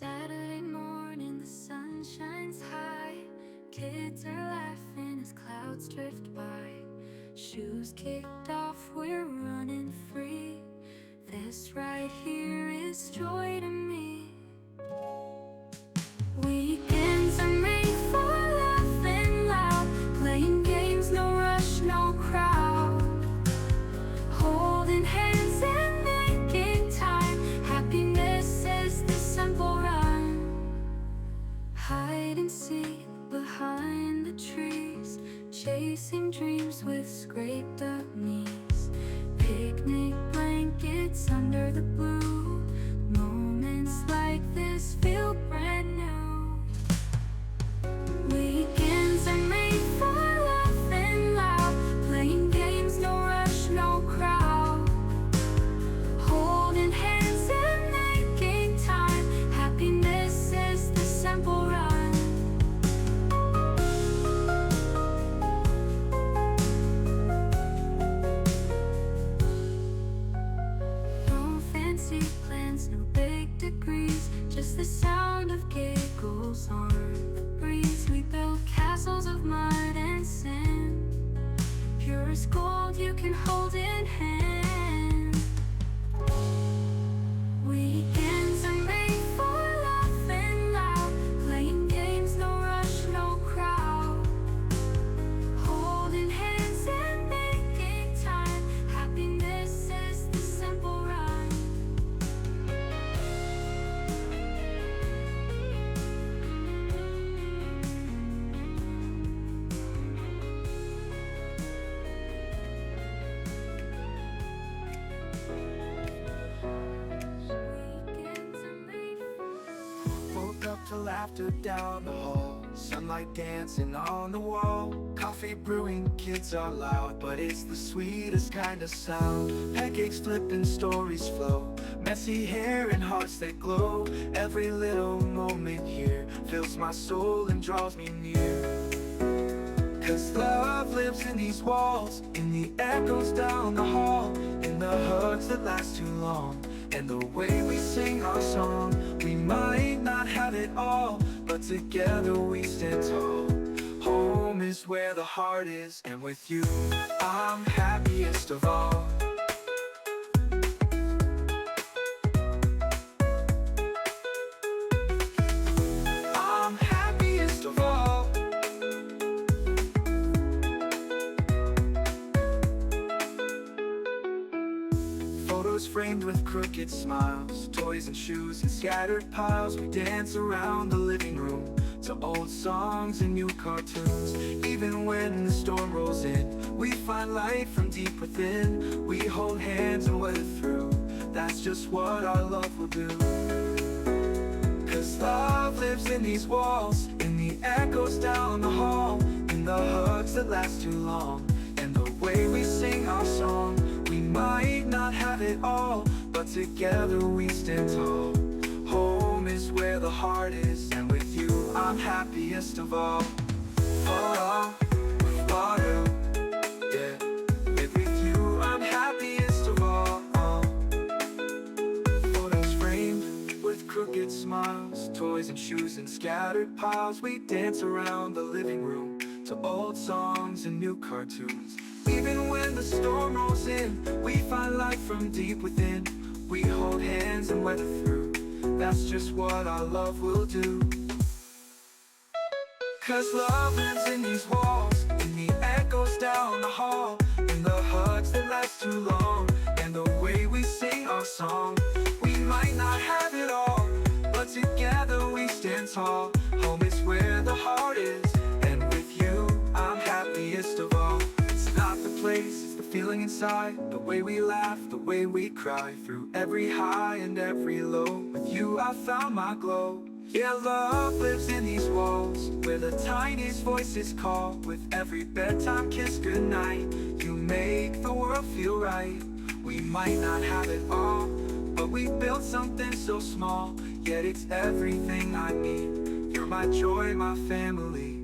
Saturday morning, the sun shines high. Kids are laughing as clouds drift by. Shoes kicked off, we're running free. This right here is joy to me. Weekends are made for laughing loud, playing games, no rush, no crowd. Holding hands and making time, happiness is the simple run. Hide and seek behind the trees, chasing dreams with scraped up knees. Picnic blankets under the blue, moments like this feel brand new. Weekends are made for laughing loud, playing games, no rush, no crowd. Holding hands and making time, happiness is the simple run. No fancy plans, no big degrees, just the sound of giggles on the breeze. We build castles of mud and sand, pure as gold you can hold in hand. Weekends are made for laughing loud, playing games, no rush, no crowd. Holding hands and making time, happiness is the simple run. Weekends are made for Woke up to laughter down the hall, sunlight dancing on the wall. Coffee brewing, kids are loud, but it's the sweetest kind of sound. Pancakes flipping, stories flow, messy hair and hearts that glow. Every little moment here fills my soul and draws me near. Cause love lives in these walls, in the echoes down the hall, in the hugs that last too long, and the way we sing our song. We might not have it all, but together we stand tall. Home is where the heart is, and with you, I'm happiest of all. I'm happiest of all. Photos framed with crooked smiles, toys and shoes in scattered piles. We dance around the living room to old songs and new cartoons. Even when the storm rolls in, we find light from deep within. We hold hands and weather through, that's just what our love will do. Cause love lives in these walls, in the echoes down the hall, in the hugs that last too long, and the way we sing our song. We might not have it all, but together we stand tall. Home is where the heart is, and with you I'm happiest of all. Oh, oh, yeah. With you I'm happiest of all. Photos framed with crooked smiles, toys and shoes in scattered piles. We dance around the living room to old songs and new cartoons. Even when the storm rolls in, we find light from deep within. We hold hands and weather through, that's just what our love will do. Cause love lives in these walls, in the echoes down the hall, in the hugs that last too long, and the way we sing our song. We might not have it all, but together we stand tall. Home is where the heart is, and with you I'm happiest of all. It's not the place, it's the feeling inside, the way we laugh, the way we cry, through every high and every low. With you I found my glow. Yeah, love lives in these walls, where the tiniest voices call. With every bedtime kiss goodnight, you make the world feel right. We might not have it all, but we built something so small, yet it's everything I need. You're my joy, my family.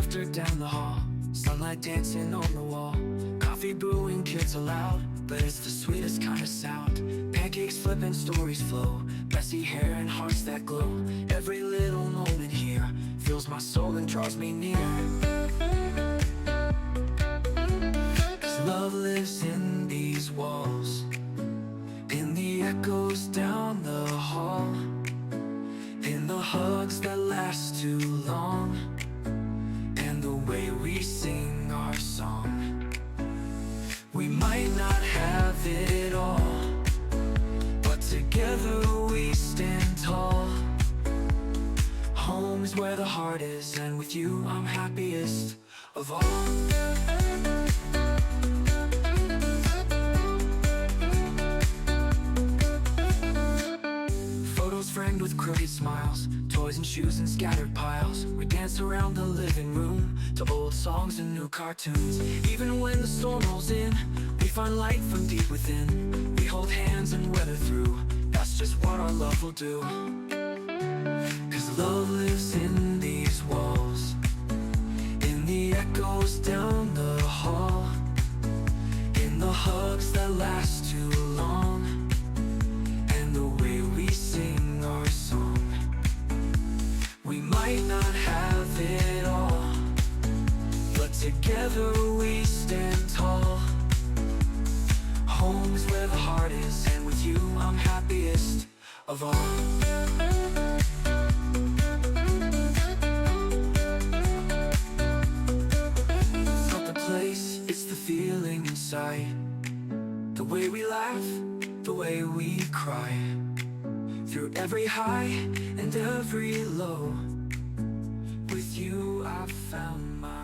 laughter down the hall, sunlight dancing on the wall, coffee brewing, kids aloud, but it's the sweetest kind of sound. Pancakes flipping, stories flow, messy hair and hearts that glow. Every little moment here fills my soul and draws me near. 'Cause love lives in these walls, in the echoes down the hall, in the hugs that last too long, and the way we sing our song. We might not have it all, but together we stand tall. Home is where the heart is, and with you I'm happiest of all. Photos framed with crooked smiles, toys and shoes in scattered piles. We dance around the living room to old songs and new cartoons. Even when the storm rolls in, we find light from deep within. We hold hands and weather through, that's just what our love will do. 'Cause love lives in these walls, in the echoes down the hall, in the hugs that last too long, and the way we sing our song. We might not have it all, but together we stand tall. Home's where the heart is, and with you I'm happiest of all. It's not the place, it's the feeling inside. The way we laugh, the way we cry. Through every high and every low, with you I've found my